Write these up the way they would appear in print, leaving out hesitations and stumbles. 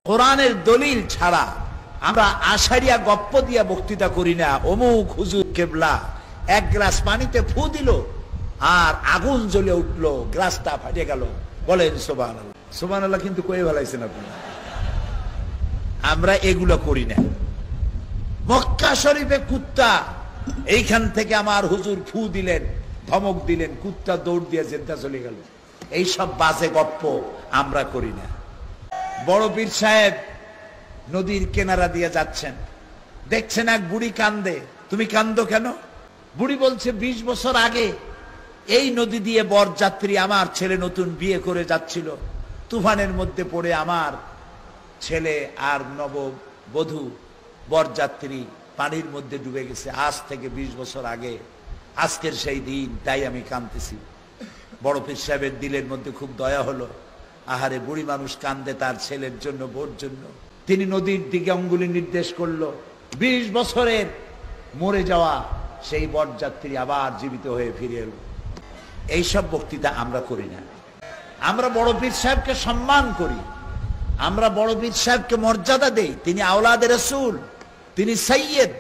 কোরআনের দলিল ছাড়া আমরা আশারিয়া গপ্প দিয়া বক্তৃতা করি না। অমুক হুজুর কেবলা এক গ্লাস পানিতে ফু দিল আর আগুন জ্বলে উঠলো, গ্লাসটা ফাটে গেল, বলেন সুবহানাল্লাহ। সুবহানাল্লাহ কিন্তু কয়ে ফেলাইছেন আপনারা। আমরা এগুলো করি না। মক্কা শরীফে কুত্তা, এইখান থেকে আমার হুজুর ফু দিলেন, ধমক দিলেন, কুত্তা দৌড় দিয়ে জেদ্দা চলে গেল। এইসব বাজে গপ্প আমরা করি না। বড় পীর সাহেব নদীর কিনারা দিয়ে যাচ্ছেন, দেখছেন এক বুড়ি কান্দে। তুমি কান্দো কেন? বুড়ি বলছে 20 বছর আগে এই নদী দিয়ে বরযাত্রী, আমার ছেলে নতুন বিয়ে করে যাচ্ছিল, তুফানের মধ্যে পড়ে আমার ছেলে আর নববধূ বরযাত্রী পানির মধ্যে ডুবে গেছে। আজ থেকে 20 বছর আগে, আজকের সেই দিন, তাই আমি কাঁদতেছি। বড় পীর সাহেবের দিলের মধ্যে খুব দয়া হলো। আহারে, বুড়ি মানুষ কান্দে তার ছেলের জন্য, বোর জন্য। তিনি নদীর দিকে অঙ্গুলি নির্দেশ করলো। 20 বছরের মরে যাওয়া সেই বরযাত্রী আবার জীবিত হয়ে ফিরে এলো। এইসব বক্তৃতা আমরা করি না। আমরা বড় পীর সাহেবকে সম্মান করি, আমরা বড় পীর সাহেবকে মর্যাদা দেই। তিনি আওলাদে রাসূল, তিনি সৈয়দ,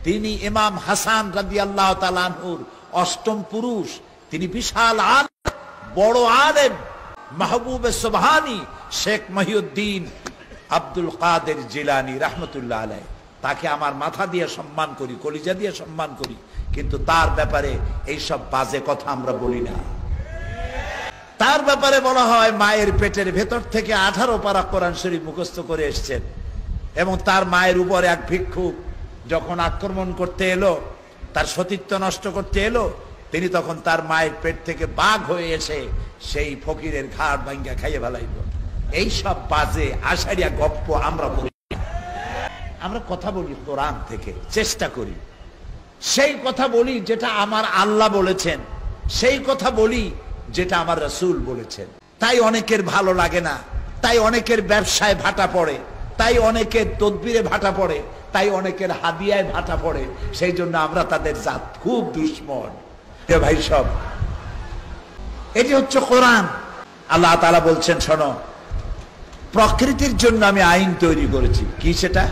তিনি ইমাম হাসান রাদিয়াল্লাহু তাআলা আনহুর অষ্টম পুরুষ, তিনি বিশাল আলেম, বড় আলেম, মাহবুবে সুবহানী শেখ মহিউদ্দিন আব্দুল কাদের জিলানী রাহমাতুল্লাহ আলাইহি। তাকে আমার মাথা দিয়ে সম্মান করি, কলিজা দিয়ে সম্মান করি, কিন্তু তার ব্যাপারে এইসব বাজে কথা আমরা বলি না। তার ব্যাপারে বলা হয় মায়ের পেটের ভেতর থেকে 18 পারা কোরআন শরীফ মুখস্থ করে এসেছেন। এবং তার মায়ের উপর এক ভিক্ষুক যখন আক্রমণ করতে এলো, তার সতীত্ব নষ্ট করতে এলো, তিনি তখন তার মায়ের পেট থেকে বাঘ হয়ে এসে সেই ফকিরের ঘাড় ভাঙ্গা খাইয়ে ফেলাইল। এইসব বাজে আশারিয়া গপ্প আমরা বলি। আমরা কথা বলি কোরআন থেকে, চেষ্টা করি সেই কথা বলি যেটা আমার আল্লাহ বলেছেন, সেই কথা বলি যেটা আমার রাসূল বলেছেন। তাই অনেকের ভালো লাগে না, তাই অনেকের ব্যবসায় ভাটা পড়ে, তাই অনেকের তদবিরে ভাটা পড়ে, তাই অনেকের হাদিয়ায় ভাটা পড়ে। সেই জন্য আমরা তাদের জাত খুব দুশ্মন। ভাই সব এটি হচ্ছে কোরআন। আল্লাহ তাআলা বলছেন, শোনো, প্রকৃতির জন্য আমি আইন তৈরি করেছি। কি সেটা?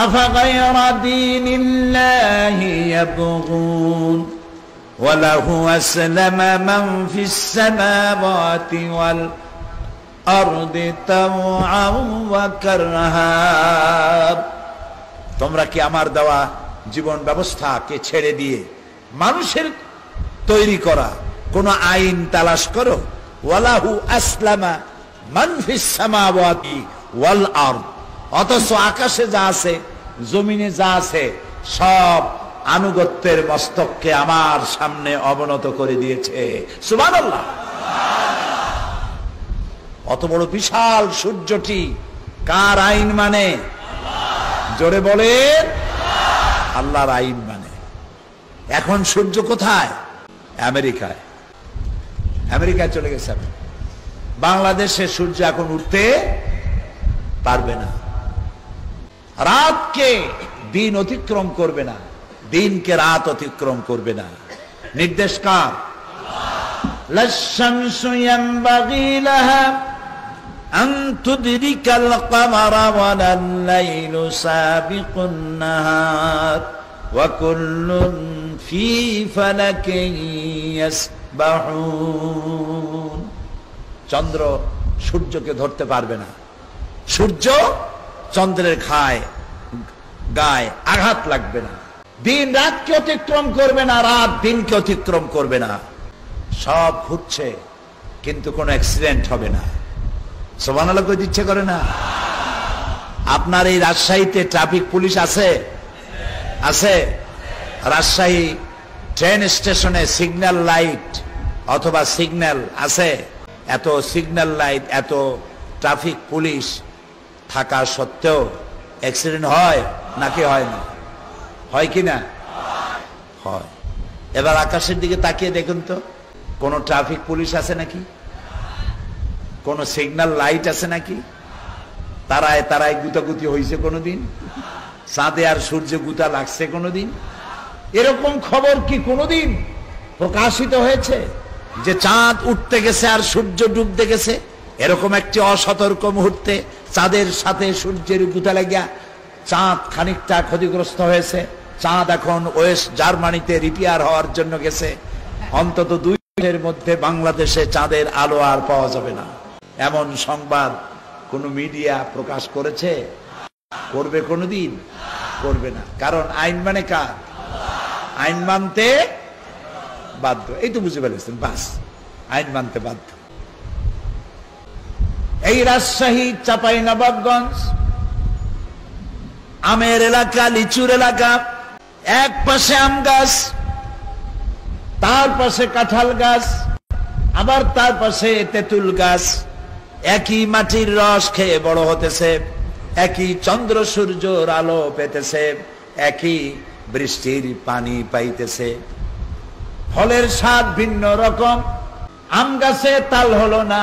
আফাগায়রা দীনিল্লাহি ইয়াবগুন ওয়া লাহু আসলামা মান ফিস সামাওয়াতি ওয়াল আরদি তাওআন ওয়া কারহা। তোমরা কি আমার দেওয়া জীবন ব্যবস্থাকে ছেড়ে দিয়ে মানুষের তৈরি করা কোন আইন তালাশ করো? ওয়ালাহু আসলামা মান ফিস সামাওয়াতি ওয়াল আরদ, অথচ আকাশে যা আছে, জমিনে যা আছে, সব আনুগত্যের মস্তককে আমার সামনে অবনত করে দিয়েছে। সুবহানাল্লাহ। অত বড় বিশাল সূর্যটি কার আইন মানে? জোরে বলেন, আল্লাহর আইন মানে। এখন সূর্য কোথায়? আমেরিকায়। আমেরিকায় চলে গেছে। বাংলাদেশে সূর্য এখন উঠতে পারবে না। রাতকে দিন অতিক্রম করবে না, দিনকে রাত অতিক্রম করবে না। নির্দেশ কার? লাশ-শামসু ইয়ানবাগী লাহা আন তুদরিকাল কমারা ওয়ালাল লাইলু সাবিকুন নাহার ওয়া কুল্লুন ফি ফালাকিন ইয়াসবাহুন। চন্দ্র সূর্যকে ধরতে পারবে না, সূর্য চন্দ্রের গায়ে আঘাত লাগবে না। দিন রাতকে অতিক্রম করবে না, রাত দিনকে অতিক্রম করবে না। সব ঘুরছে, কিন্তু কোনো অ্যাক্সিডেন্ট হবে না। সুবহানাল্লাহ কই ইচ্ছে করে না? আপনার এই রাজশাহীতে ট্রাফিক পুলিশ আছে? আছে। রাজশাহী ট্রেন স্টেশনে সিগন্যাল লাইট অথবা সিগন্যাল আছে? এত সিগন্যাল লাইট, এত ট্রাফিক পুলিশ থাকা সত্ত্বেও অ্যাক্সিডেন্ট হয় নাকি হয় না? হয় কি না? হয়। এবার আকাশের দিকে তাকিয়ে দেখুন তো, কোন ট্রাফিক পুলিশ আছে নাকি? কোন সিগন্যাল লাইট আছে নাকি? তারায় তারায় গুতাগুতি হয়েছে কোনোদিন? চাঁদে আর সূর্যে গুতা লাগছে কোনোদিন? এরকম খবর কি কোনোদিন প্রকাশিত হয়েছে যে চাঁদ উঠতে গেছে আর সূর্য ডুবতে গেছে? এরকম একটি অসতর্ক মুহূর্তে চাঁদের সাথে সূর্যের গুতা লাগিয়া চাঁদ খানিকটা ক্ষতিগ্রস্ত হয়েছে। চাঁদ এখন ওয়েস্ট জার্মানিতে রিপেয়ার হওয়ার জন্য গেছে। অন্তত 2 মাসের মধ্যে বাংলাদেশে চাঁদের আলো আর পাওয়া যাবে না, এমন সংবাদ কোন মিডিয়া প্রকাশ করেছে? করবে কোনদিন? করবে না। কারণ আইন মানে কার? আইন মানতে বাধ্য। এই তো বুঝে ফেলেছেন, বাস, আইন মানতে বাধ্য। এই রাজশাহী, চাঁপাইনবাবগঞ্জ আমের এলাকা, লিচুর এলাকা। এক পাশে আম গাছ, তার পাশে কাঁঠাল গাছ, আবার তার পাশে তেঁতুল গাছ। একই মাটির রস খেয়ে বড় হতেছে, একই চন্দ্র সূর্যর আলো পেতেছে, একই বৃষ্টির পানি পাইতেছে। ফলের স্বাদ ভিন্ন রকম। আম গাছে তাল হলো না,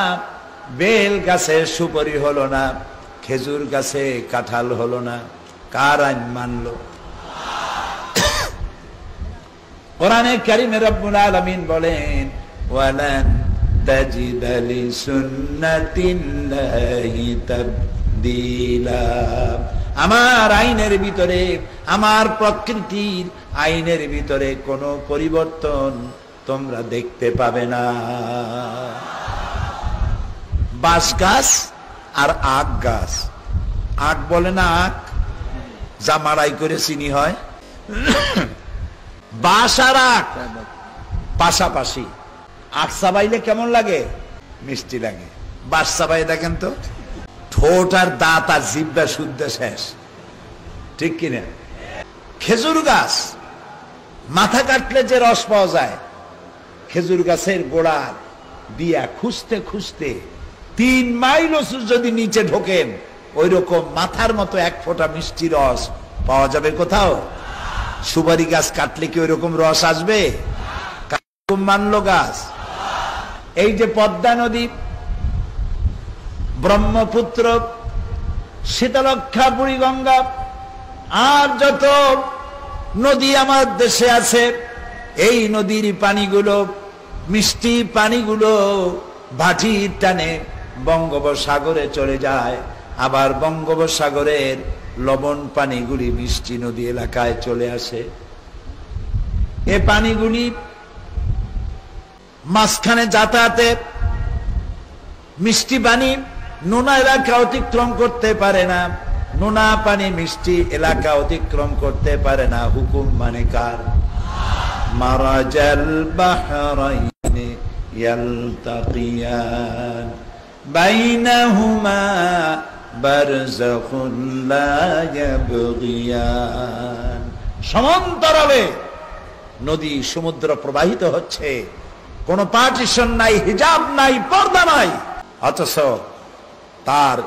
বেল গাছে সুপারি হলো না, খেজুর গাছে কাঁঠাল হলো না। কার আইন মানলো? কোরআনে কারিমে রব্বুল আলামিন বলেন, ওয়ালান তাজিদা লিসুন্নাতিল্লাহি তাবদীলা। আমার আইনের ভিতরে, আমার প্রকৃতির আইনের ভিতরে কোনো পরিবর্তন তোমরা দেখতে পাবে না। বাঁশ গাছ আর আখ গাছ। আখ বলে না আখ, যা মাড়াই করে চিনি হয়। বাঁশ আর আখ পাশাপাশি। আখ চাবাইলে কেমন লাগে? মিষ্টি লাগে। বাঁশ চাবাই দেখেন তো, ঠোঁট আর দাঁত আর জিহ্বা শুদ্ধ শেষ, ঠিক কিনা? খেজুর গাছ মাথা কাটলে যে রস পাওয়া যায়, খেজুর গাছের গোড়া দিয়া খুঁজতে খুঁজতে 3 মাইল যদি নিচে ঢোকেন, ওই রকম মাথার মতো 1 ফোঁটা মিষ্টি রস পাওয়া যাবে কোথাও? সুপারি গাছ কাটলে কি ওই রকম রস আসবে? মানলো গাছ। এই যে পদ্মা নদী, ব্রহ্মপুত্র, শীতলক্ষা, বুড়িগঙ্গা আর যত নদী আমার দেশে আছে, এই নদীর পানিগুলো, মিষ্টি পানিগুলো ভাটির টানে বঙ্গোপসাগরে চলে যায়। আবার বঙ্গোপসাগরের লবণ পানিগুলি মিষ্টি নদী এলাকায় চলে আসে। এ পানিগুলি মাঝখানে যাতায়াতে মিষ্টি পানি নোনা এলাকা অতিক্রম করতে পারে না, নোনা পানি মিষ্টি এলাকা অতিক্রম করতে পারে না। হুকুম মানে কার? মারাজাল বাহরাইনি ইয়ালতাকিয়ান বাইনাহুমা বারযাখুন লা ইয়াবগিয়ান। সমান্তরালে নদী সমুদ্র প্রবাহিত হচ্ছে, কোন পার্টিশন নাই, হিজাব নাই, পর্দা নাই, অথচ তার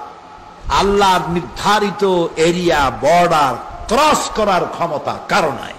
আল্লাহর নির্ধারিত এরিয়া, বর্ডার ক্রস করার ক্ষমতা কারো নাই।